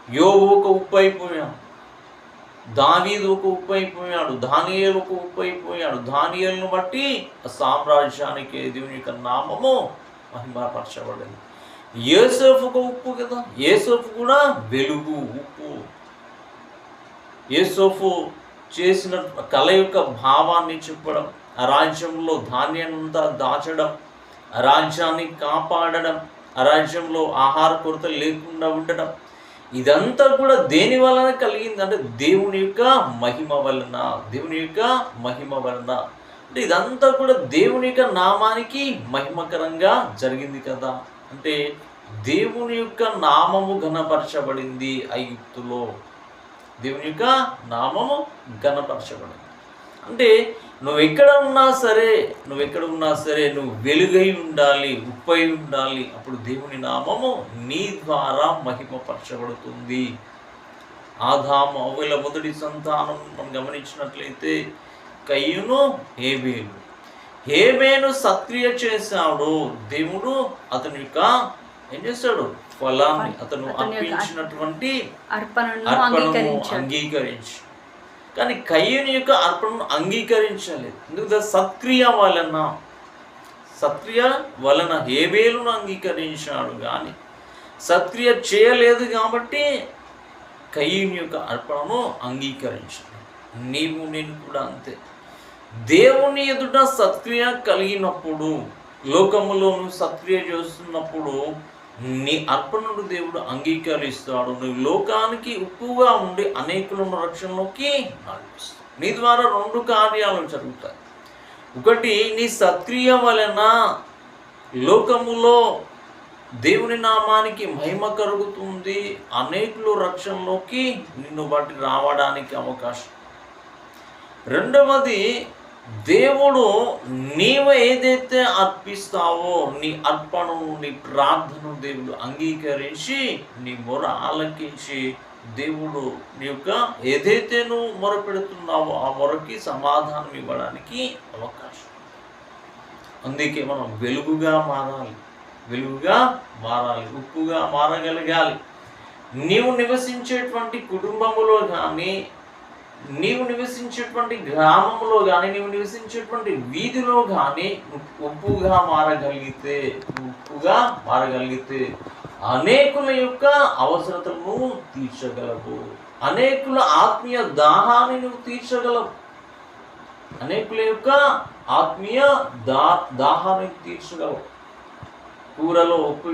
యోబు ఒక ఉప్పు అయిపోయాడు, దావీదు ఒక ఉప్పు అయిపోయాడు, దానియేలు ఒక ఉప్పు అయిపోయాడు. దానియేలును బట్టి సామ్రాజ్యానికి దేవుని యొక్క నామము మహిమపరచబడింది. యోసేపు ఒక ఉప్పు కదా, యోసేపు కూడా వెలుగు, ఉప్పు. యోసేపు చేసిన కళ యొక్క భావాన్ని చెప్పడం, ఆ రాజ్యంలో ధాన్యాన్నంతా దాచడం, ఆ రాజ్యాన్ని కాపాడడం, ఆ రాజ్యంలో ఆహార కొరత లేకుండా ఉండడం, ఇదంతా కూడా దేని వలన కలిగింది అంటే దేవుని యొక్క మహిమ వలన. దేవుని యొక్క మహిమ వలన అంటే ఇదంతా కూడా దేవుని యొక్క నామానికి మహిమకరంగా జరిగింది కదా. అంటే దేవుని యొక్క నామము ఘనపరచబడింది ఐగుప్తులో. దేవుని యొక్క నామము ఘనపరచబడింది అంటే నువ్వు ఎక్కడ ఉన్నా సరే నువ్వు వెలుగై ఉండాలి, ఉప్పై ఉండాలి. అప్పుడు దేవుని నామము నీ ద్వారా మహిమపరచబడుతుంది. ఆదాము హవ్వల మొదటి సంతానం మనం గమనించినట్లయితే కయ్యూను, హేబేలు. హేబేలు సత్క్రియ చేశాడు, దేవుడు అతని యొక్క ఏం చేశాడు, ఫలాన్ని అతను అర్పించినటువంటి అర్పణను అంగీకరించి. కానీ కయ్యూని యొక్క అర్పణను అంగీకరించలేదు. ఎందుకంటే సత్క్రియ వలన హేబేలును అంగీకరించాడు, కానీ సత్క్రియ చేయలేదు కాబట్టి కయ్యూని యొక్క అర్పణను అంగీకరించలేదు. నీవు నేను కూడా అంతే. దేవుని ఎదుట సత్క్రియ కలిగినప్పుడు, లోకములోను సత్క్రియ చేస్తున్నప్పుడు నీ అర్పణను దేవుడు అంగీకరిస్తాడు. నువ్వు లోకానికి ఉప్పుగా ఉండి అనేకులను రక్షణలోకి నడిపిస్తాడు. నీ ద్వారా 2 కార్యాలు జరుగుతాయి. ఒకటి, నీ సత్క్రియ వలన లోకములో దేవుని నామానికి మహిమ కలుగుతుంది, అనేకులు రక్షణలోకి నిన్ను బట్టి రావడానికి అవకాశం. రెండవది, దేవుడు నీవు ఏదైతే అర్పిస్తావో నీ అర్పణను, నీ ప్రార్థనను దేవుడు అంగీకరించి నీ మొర ఆలకించి దేవుడు నీ యొక్క ఏదైతే నువ్వు మొరపెడుతున్నావో ఆ మొరకి సమాధానం ఇవ్వడానికి అవకాశం. అందుకే మనం వెలుగుగా మారాలి, ఉప్పుగా మారగలగాలి. నీవు నివసించేటువంటి కుటుంబములో కానీ, నీవు నివసించేటువంటి గ్రామంలో కానీ, నీవు నివసించేటువంటి వీధిలో కానీ ఉప్పుగా మారగలిగితే అనేకుల యొక్క అవసరతను తీర్చగలవు, అనేకుల ఆత్మీయ దాహాన్ని నువ్వు తీర్చగలవు, అనేకుల యొక్క ఆత్మీయ దాహాన్ని తీర్చగలవు. కూరలో ఉప్పు